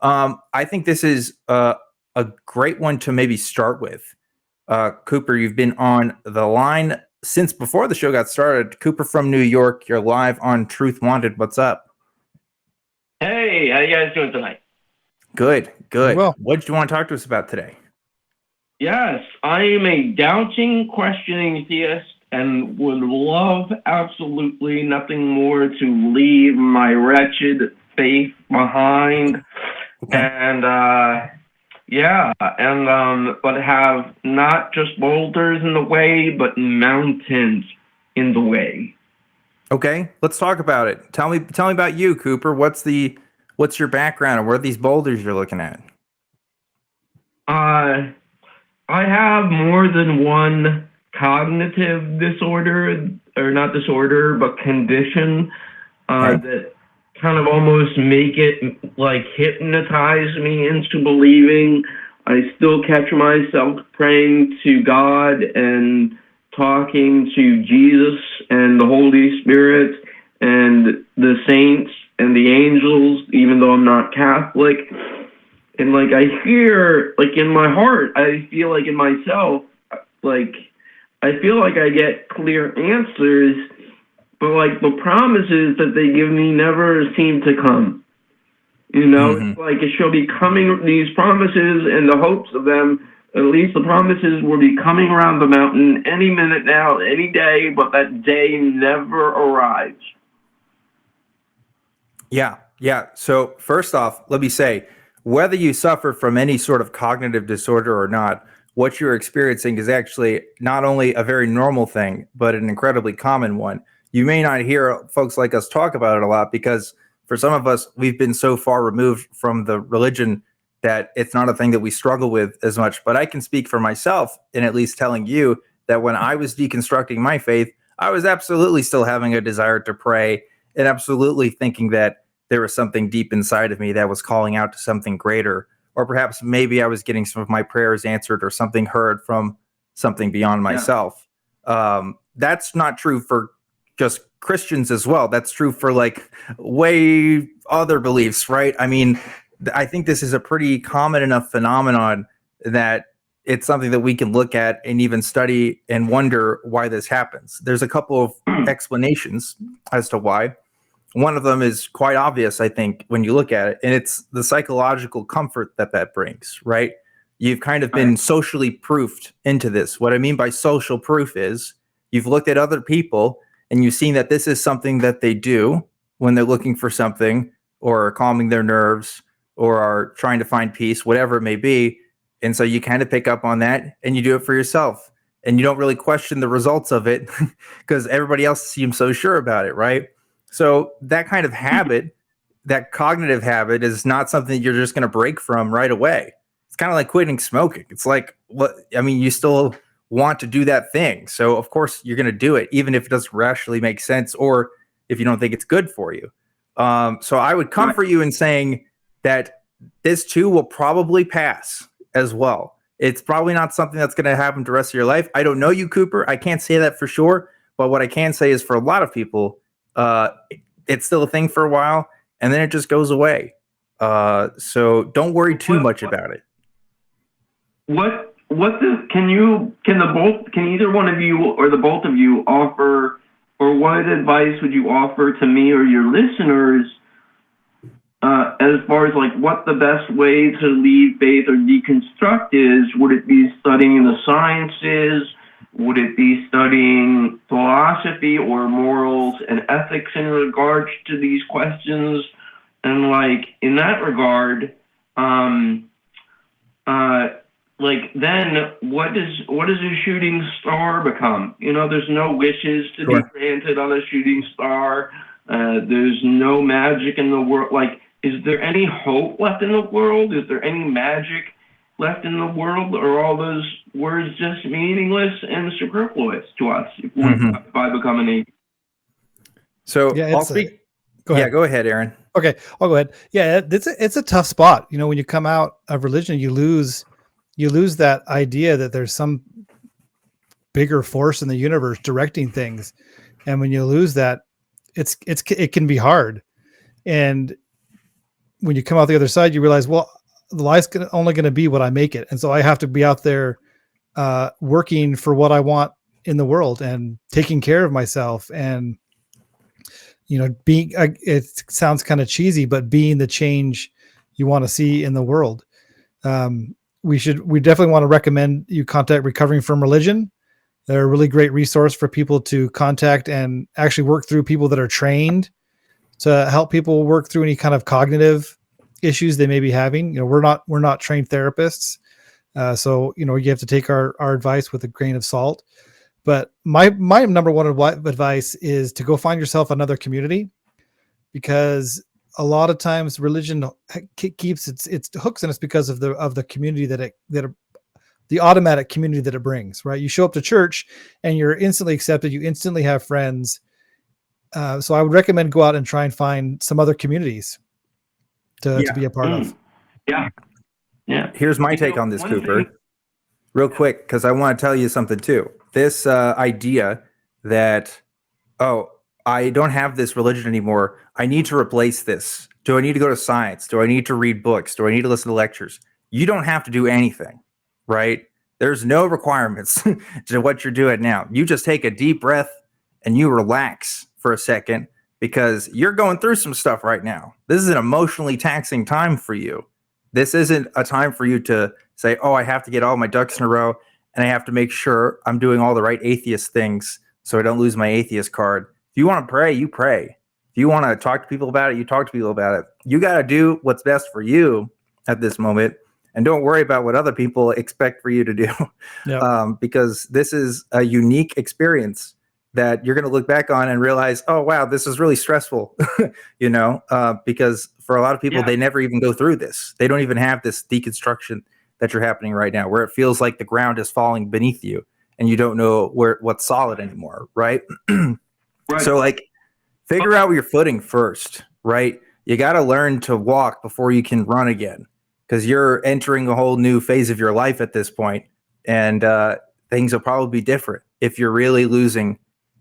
I think this is a great one to maybe start with. Cooper, you've been on the line since before the show got started. Cooper from New York, you're live on Truth Wanted. What's up? Hey, how you guys doing tonight? Good, good. Well, what did you want to talk to us about today? Yes, I am a doubting, questioning theist and would love absolutely nothing more to leave my wretched faith behind. Okay. And but have not just boulders in the way, but mountains in the way. Okay, let's talk about it. Tell me about you, Cooper. What's your background, and what are these boulders you're looking at? I have more than one cognitive disorder, or not disorder, but condition that kind of almost make it like hypnotize me into believing. I still catch myself praying to God and talking to Jesus and the Holy Spirit and the saints and the angels, even though I'm not Catholic. And like I hear, like in my heart, I feel like in myself, like I feel like I get clear answers, but like the promises that they give me never seem to come. You know, It's like it shall be coming, these promises and the hopes of them, at least the promises will be coming around the mountain any minute now, any day, but that day never arrives. Yeah. So first off, let me say, whether you suffer from any sort of cognitive disorder or not, what you're experiencing is actually not only a very normal thing, but an incredibly common one. You may not hear folks like us talk about it a lot because for some of us, we've been so far removed from the religion that it's not a thing that we struggle with as much. But I can speak for myself in at least telling you that when I was deconstructing my faith, I was absolutely still having a desire to pray and absolutely thinking that there was something deep inside of me that was calling out to something greater. Or perhaps maybe I was getting some of my prayers answered or something heard from something beyond myself. That's not true for just Christians as well. That's true for like way other beliefs, right? I mean, I think this is a pretty common enough phenomenon that it's something that we can look at and even study and wonder why this happens. There's a couple of explanations as to why. One of them is quite obvious, I think, when you look at it, and it's the psychological comfort that brings, right? You've kind of been socially proofed into this. What I mean by social proof is you've looked at other people and you've seen that this is something that they do when they're looking for something or calming their nerves or are trying to find peace, whatever it may be. And so you kind of pick up on that and you do it for yourself. And you don't really question the results of it because everybody else seems so sure about it, right? So that kind of habit, that cognitive habit, is not something that you're just going to break from right away. It's kind of like quitting smoking. It's like, you still want to do that thing. So of course you're going to do it, even if it doesn't rationally make sense or if you don't think it's good for you. So I would comfort you in saying that this too will probably pass as well. It's probably not something that's going to happen the rest of your life. I don't know you, Cooper. I can't say that for sure. But what I can say is for a lot of people, it's still a thing for a while and then it just goes away. So don't worry too much about it. Can either one of you or the both of you offer, or what advice would you offer to me or your listeners as far as like what the best way to leave faith or deconstruct is? Would it be studying the sciences? Would it be studying philosophy or morals and ethics in regards to these questions? And like in that regard, then what does a shooting star become? You know, there's no wishes to be granted on a shooting star. There's no magic in the world. Like, is there any hope left in the world? Is there any magic left in the world? Or are all those words just meaningless and superfluous to us if I become an atheist? So yeah, I'll speak. Go ahead. Yeah, go ahead, Aaron. Okay, I'll go ahead. Yeah, it's a tough spot. You know, when you come out of religion, you lose that idea that there's some bigger force in the universe directing things, and when you lose that, it can be hard. And when you come out the other side, you realize, well, the life's only going to be what I make it. And so I have to be out there working for what I want in the world and taking care of myself and, being, it sounds kind of cheesy, but being the change you want to see in the world. We definitely want to recommend you contact Recovering from Religion. They're a really great resource for people to contact and actually work through, people that are trained to help people work through any kind of cognitive issues they may be having. We're not trained therapists. So, you have to take our advice with a grain of salt. But my number one advice is to go find yourself another community, because a lot of times religion keeps its hooks in us because of the community the automatic community that it brings, right? You show up to church and you're instantly accepted. You instantly have friends. So I would recommend go out and try and find some other communities to be a part of. Yeah. Yeah. Here's my take on this, Cooper, real quick, because I want to tell you something too. This idea that, I don't have this religion anymore. I need to replace this. Do I need to go to science? Do I need to read books? Do I need to listen to lectures? You don't have to do anything, right? There's no requirements to what you're doing now. You just take a deep breath and you relax for a second, because you're going through some stuff right now. This is an emotionally taxing time for you. This isn't a time for you to say, I have to get all my ducks in a row and I have to make sure I'm doing all the right atheist things so I don't lose my atheist card. If you want to pray, you pray. If you want to talk to people about it, you talk to people about it. You got to do what's best for you at this moment, and don't worry about what other people expect for you to do. Yep. Because this is a unique experience that you're going to look back on and realize, oh, wow, this is really stressful, because for a lot of people, they never even go through this. They don't even have this deconstruction that you're happening right now, where it feels like the ground is falling beneath you and you don't know what's solid anymore, right? Right. So figure out your footing first, right? You got to learn to walk before you can run again, because you're entering a whole new phase of your life at this point, and things will probably be different if you're really losing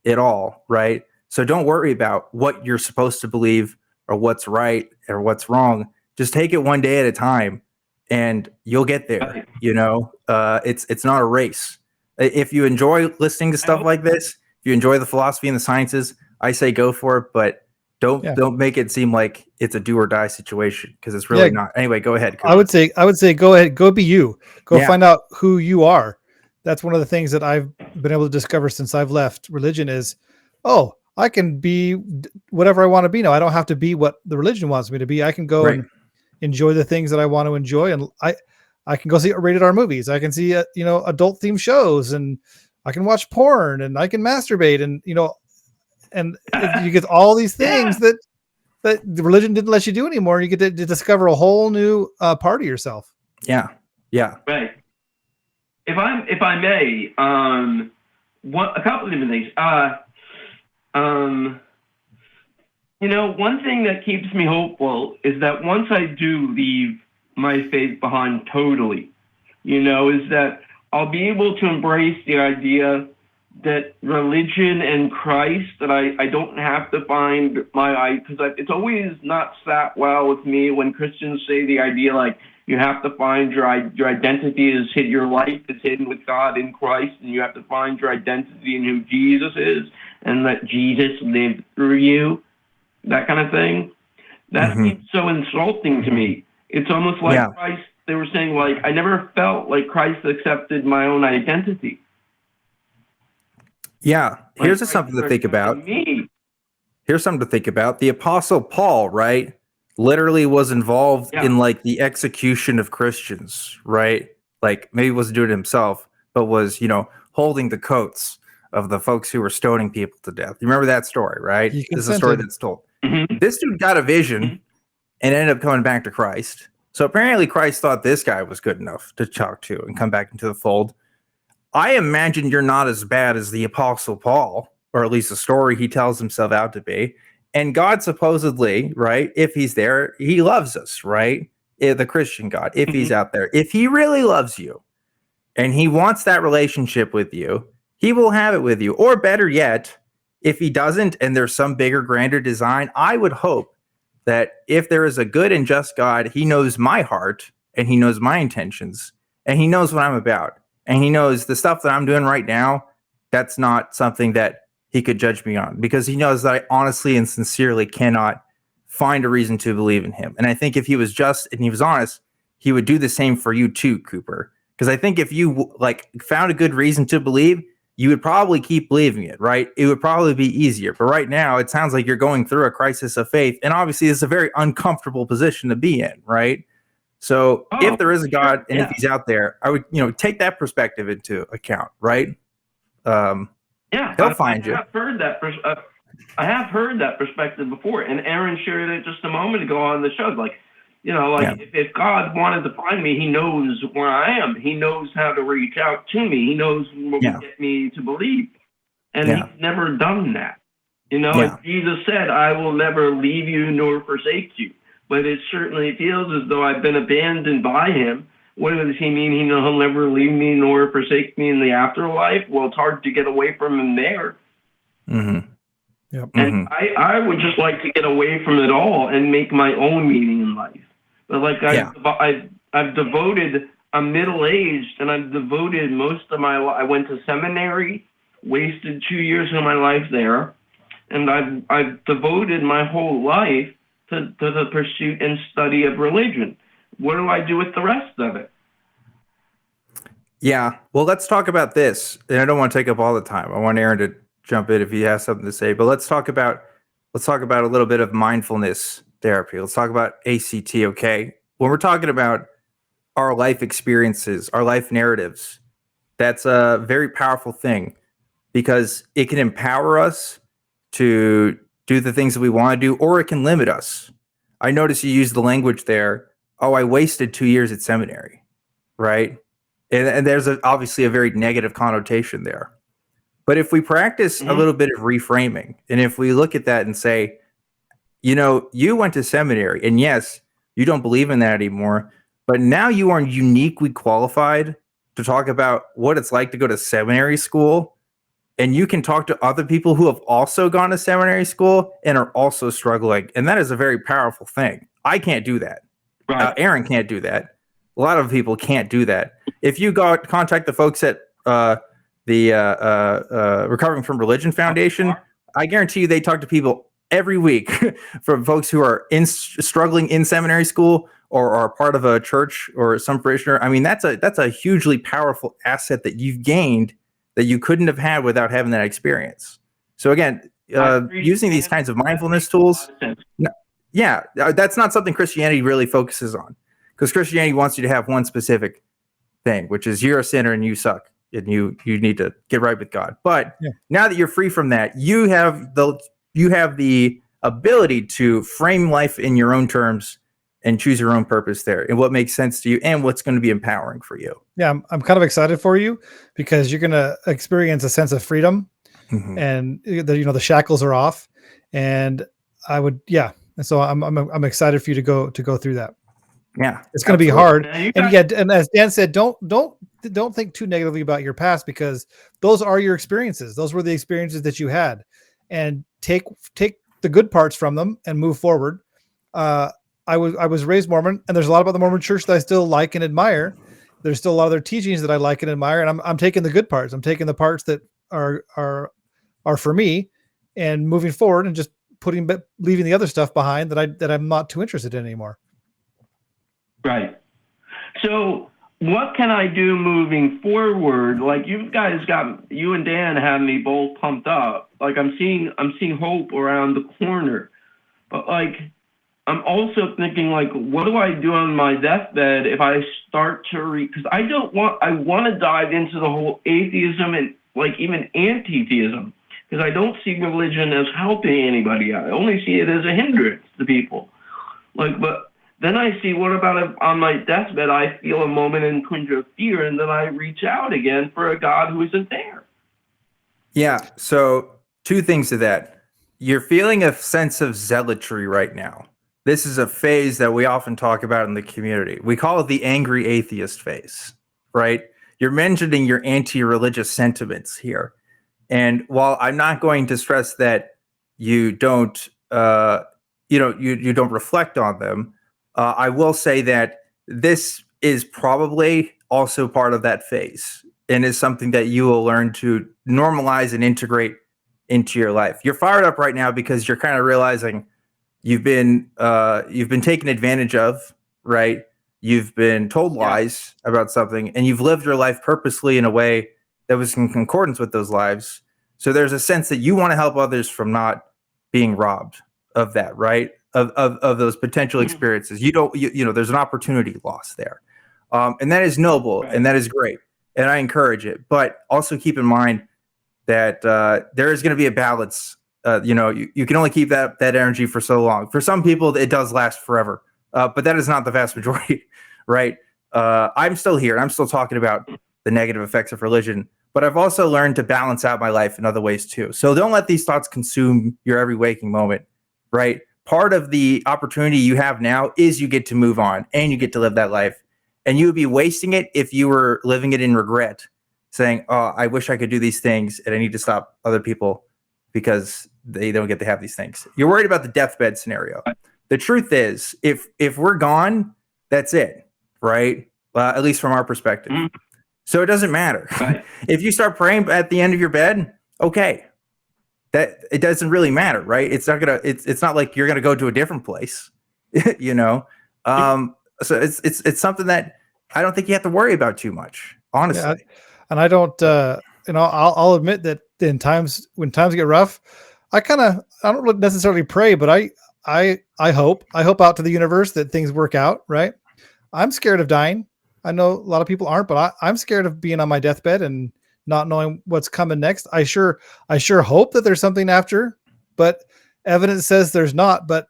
it all, right? So don't worry about what you're supposed to believe or what's right or what's wrong. Just take it one day at a time and you'll get there. It's not a race. If you enjoy listening to stuff like this, if you enjoy the philosophy and the sciences, I say go for it, but don't make it seem like it's a do or die situation, because it's really not. Anyway, go ahead, Cooper. I would say go ahead, go be you. Go find out who you are. That's one of the things that I've been able to discover since I've left religion is, I can be whatever I want to be now. I don't have to be what the religion wants me to be. I can go and enjoy the things that I want to enjoy. And I can go see rated R movies. I can see, adult themed shows, and I can watch porn, and I can masturbate, and, and you get all these things that the religion didn't let you do anymore. You get to discover a whole new part of yourself. Yeah. Yeah. Right. If I may, a couple of different things. One thing that keeps me hopeful is that once I do leave my faith behind totally, is that I'll be able to embrace the idea that religion and Christ, that I don't have to find because it's always not sat well with me when Christians say the idea you have to find your identity is hidden, your life is hidden with God in Christ, and you have to find your identity in who Jesus is, and let Jesus live through you, that kind of thing. That seems so insulting to me. It's almost like Christ, they were saying, I never felt like Christ accepted my own identity. Yeah, here's something to think about. Here's something to think about. The Apostle Paul, right, literally was involved in the execution of Christians, right? Maybe wasn't doing it himself, but was, holding the coats of the folks who were stoning people to death. You remember that story, right? This is a story that's told. This dude got a vision and ended up coming back to Christ. So apparently Christ thought this guy was good enough to talk to and come back into the fold. I imagine you're not as bad as the Apostle Paul, or at least the story he tells himself out to be. And God supposedly, right, if he's there, he loves us, right? The Christian God, if he's out there, if he really loves you and he wants that relationship with you, he will have it with you. Or better yet, if he doesn't and there's some bigger, grander design, I would hope that if there is a good and just God, he knows my heart and he knows my intentions and he knows what I'm about. And he knows the stuff that I'm doing right now, that's not something that he could judge me on, because he knows that I honestly and sincerely cannot find a reason to believe in him. And I think if he was just and he was honest, he would do the same for you too, Cooper. Because I think if you like found a good reason to believe, you would probably keep believing it, right? It would probably be easier. But right now, it sounds like you're going through a crisis of faith. And obviously, it's a very uncomfortable position to be in, right? So if there is a God and if he's out there, I would, take that perspective into account, right? He'll find you. I have heard that perspective before, and Aaron shared it just a moment ago on the show. Like, if God wanted to find me, he knows where I am. He knows how to reach out to me. He knows what will get me to believe. And he's never done that. And Jesus said, I will never leave you nor forsake you. But it certainly feels as though I've been abandoned by him. What does he mean? He'll never leave me nor forsake me in the afterlife? Well, it's hard to get away from him there. Mm-hmm. Yep. And I would just like to get away from it all and make my own meaning in life. But like I've devoted, I'm middle-aged, and I've devoted most of my life. I went to seminary, wasted 2 years of my life there, and I've devoted my whole life to the pursuit and study of religion. What do I do with the rest of it? Yeah, well, let's talk about this. And I don't want to take up all the time. I want Aaron to jump in if he has something to say. But let's talk about a little bit of mindfulness therapy. Let's talk about ACT. Okay, when we're talking about our life experiences, our life narratives, that's a very powerful thing, because it can empower us to do the things that we want to do, or it can limit us. I noticed you used the language there. Oh, I wasted 2 years at seminary, right? And there's obviously a very negative connotation there. But if we practice a little bit of reframing, and if we look at that and say, you went to seminary, and yes, you don't believe in that anymore, but now you are uniquely qualified to talk about what it's like to go to seminary school. And you can talk to other people who have also gone to seminary school and are also struggling. And that is a very powerful thing. I can't do that. Right. Aaron can't do that. A lot of people can't do that. If you contact the folks at the Recovering from Religion Foundation, I guarantee you they talk to people every week from folks who are struggling in seminary school or are part of a church or some parishioner. I mean, that's a hugely powerful asset that you've gained that you couldn't have had without having that experience. So again, using these kinds of mindfulness tools, that's not something Christianity really focuses on, because Christianity wants you to have one specific thing, which is you're a sinner and you suck and you need to get right with God. But now that you're free from that, you have the ability to frame life in your own terms and choose your own purpose there and what makes sense to you and what's going to be empowering for you. Yeah, I'm kind of excited for you, because you're going to experience a sense of freedom, and the shackles are off. And and so I'm excited for you to go through that. Yeah, it's going to be hard. And as Dan said, don't think too negatively about your past, because those are your experiences. Those were the experiences that you had, and take the good parts from them and move forward. I was raised Mormon, and there's a lot about the Mormon church that I still like and admire. There's still a lot of their teachings that I like and admire, and I'm taking the good parts. I'm taking the parts that are for me, and moving forward, and just leaving the other stuff behind that I'm not too interested in anymore. Right. So what can I do moving forward? Like, you and Dan have me both pumped up. Like, I'm seeing hope around the corner, but like, I'm also thinking, like, what do I do on my deathbed if I start to because I want to dive into the whole atheism and like even anti-theism, because I don't see religion as helping anybody. I only see it as a hindrance to people. Like, but then I see, what about if on my deathbed I feel a moment in twinge of fear, and then I reach out again for a God who isn't there? Yeah. So 2 things to that. You're feeling a sense of zealotry right now. This is a phase that we often talk about in the community. We call it the angry atheist phase, right? You're mentioning your anti-religious sentiments here. And while I'm not going to stress that you don't you don't reflect on them. I will say that this is probably also part of that phase, and is something that you will learn to normalize and integrate into your life. You're fired up right now because you're kind of realizing you've been taken advantage of, right? You've been told lies about something, and you've lived your life purposely in a way that was in concordance with those lives. So there's a sense that you want to help others from not being robbed of that, right? Of those potential experiences. There's an opportunity lost there. And that is noble, Right. and that is great. And I encourage it. But also keep in mind that there is going to be a balance. You can only keep that energy for so long. For some people, it does last forever. But that is not the vast majority, right? I'm still here. I'm still talking about the negative effects of religion. But I've also learned to balance out my life in other ways too. So don't let these thoughts consume your every waking moment, right? Part of the opportunity you have now is you get to move on and you get to live that life. And you would be wasting it if you were living it in regret, saying, oh, I wish I could do these things and I need to stop other people because they don't get to have these things. You're worried about the deathbed scenario. The truth is, if we're gone, that's it, right? At least from our perspective. So it doesn't matter. Right. If you start praying at the end of your bed, okay, that it doesn't really matter, right? It's not like you're gonna go to a different place, So it's something that I don't think you have to worry about too much, honestly. Yeah, and I don't, I'll admit that when times get rough, I don't necessarily pray, but I hope out to the universe that things work out. Right. I'm scared of dying. I know a lot of people aren't, but I'm scared of being on my deathbed and not knowing what's coming next. I sure hope that there's something after, but evidence says there's not. But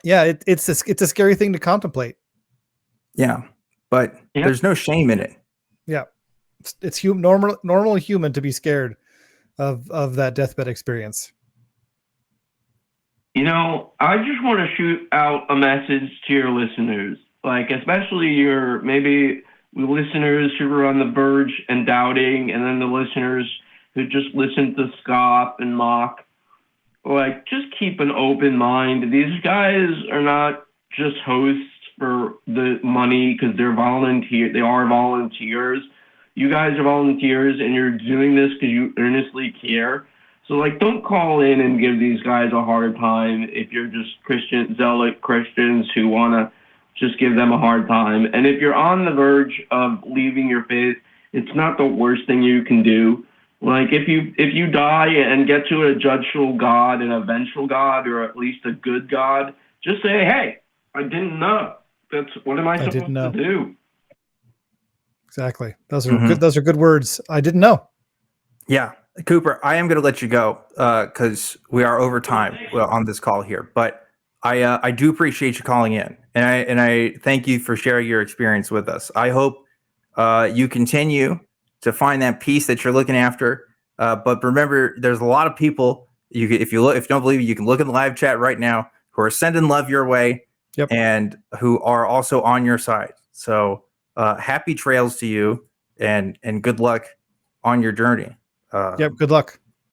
yeah, it's a scary thing to contemplate. Yeah, but there's no shame in it. Yeah, it's normal human to be scared of that deathbed experience. I just want to shoot out a message to your listeners, like especially your maybe listeners who are on the verge and doubting, and then the listeners who just listen to scoff and mock. Like, just keep an open mind. These guys are not just hosts for the money because they're volunteer. They are volunteers. You guys are volunteers, and you're doing this because you earnestly care. So, like, don't call in and give these guys a hard time if you're just zealot Christians who want to just give them a hard time. And if you're on the verge of leaving your faith, it's not the worst thing you can do. Like, if you die and get to a judgeful God, an vengeful God, or at least a good God, just say, hey, I didn't know. What am I supposed to do? Exactly. Those are good. Those are good words. I didn't know. Yeah. Cooper, I am going to let you go because we are over time on this call here, but I do appreciate you calling in, and I thank you for sharing your experience with us. I hope you continue to find that peace that you're looking after. But remember, there's a lot of people. If you don't believe it, you can look in the live chat right now who are sending love your way, and who are also on your side. So happy trails to you, and good luck on your journey. Good luck.